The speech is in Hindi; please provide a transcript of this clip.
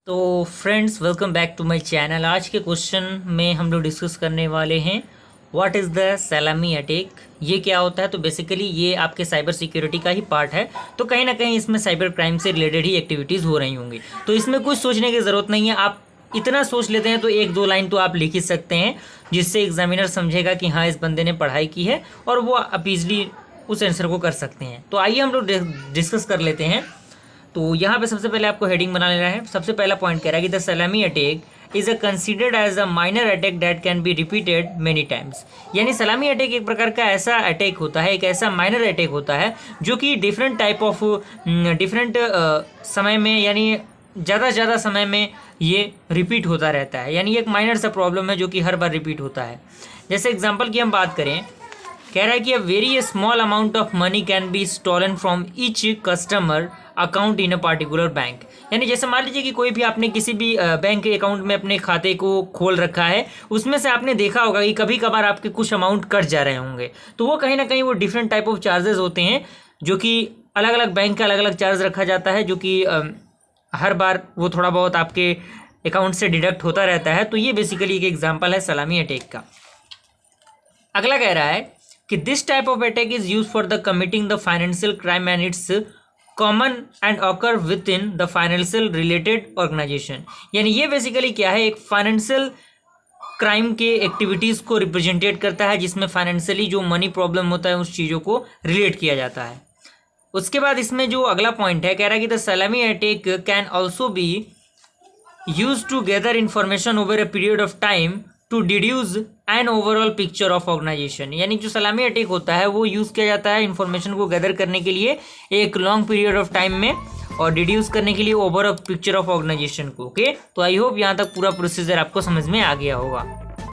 तो friends, welcome back to my channel. आज के क्वेश्चन में हम लोग डिस्कस करने वाले हैं what is the salami attack. ये क्या होता है? तो बेसिकली ये आपके साइबर सिक्योरिटी का ही पार्ट है। तो कहीं ना कहीं इसमें साइबर क्राइम से रिलेटेड ही एक्टिविटीज़ हो रही होंगी। तो इसमें कुछ सोचने की ज़रूरत नहीं है। आप इतना सोच लेते हैं तो एक दो लाइन तो आप लिख ही सकते हैं, जिससे एग्जामिनर समझेगा कि हाँ, इस बंदे ने पढ़ाई की है और वो आप ईजिली उस आंसर को कर सकते हैं। तो आइए हम लोग डिस्कस कर लेते हैं। तो यहाँ पे सबसे पहले आपको हेडिंग बना लेना है। सबसे पहला पॉइंट कह रहा है कि the salami attack is a considered as a minor attack that can be repeated many times. यानी सलामी अटैक एक प्रकार का ऐसा अटैक होता है, एक ऐसा माइनर अटैक होता है जो कि डिफरेंट टाइप ऑफ डिफरेंट समय में, यानी ज़्यादा से ज़्यादा समय में ये रिपीट होता रहता है। यानी एक माइनर सा प्रॉब्लम है जो कि हर बार रिपीट होता है। जैसे एग्जाम्पल की हम बात करें, कह रहा है कि a very small amount of money can be stolen from each customer account in a particular bank. यानी जैसे मान लीजिए कि कोई भी आपने किसी भी बैंक के अकाउंट में अपने खाते को खोल रखा है, उसमें से आपने देखा होगा कि कभी कभार आपके कुछ अमाउंट कट जा रहे होंगे। तो वो कहीं ना कहीं वो डिफरेंट टाइप ऑफ चार्जेस होते हैं, जो कि अलग अलग बैंक का अलग अलग चार्ज रखा जाता है, जो कि हर बार वो थोड़ा बहुत आपके अकाउंट से डिडक्ट होता रहता है। तो ये बेसिकली एक एग्जाम्पल है सलामी अटैक का। अगला कह रहा है कि this type of attack is use for the committing the financial crime and it's common and occur within the financial related organization. यानी ये बेसिकली क्या है, एक फाइनेंशियल क्राइम के एक्टिविटीज़ को रिप्रेजेंटेट करता है, जिसमें फाइनेंशियली जो मनी प्रॉब्लम होता है उस चीज़ों को रिलेट किया जाता है। उसके बाद इसमें जो अगला पॉइंट है, कह रहा है कि the salami attack can also be use to gather information over a period of time to deduce an overall picture of organization. यानी जो सलामी अटैक होता है वो यूज़ किया जाता है इन्फॉर्मेशन को गैदर करने के लिए एक लॉन्ग पीरियड ऑफ टाइम में, और डिड्यूस करने के लिए ओवरऑल पिक्चर ऑफ ऑर्गेनाइजेशन को। ओके, तो आई होप यहाँ तक पूरा प्रोसीजर आपको समझ में आ गया होगा।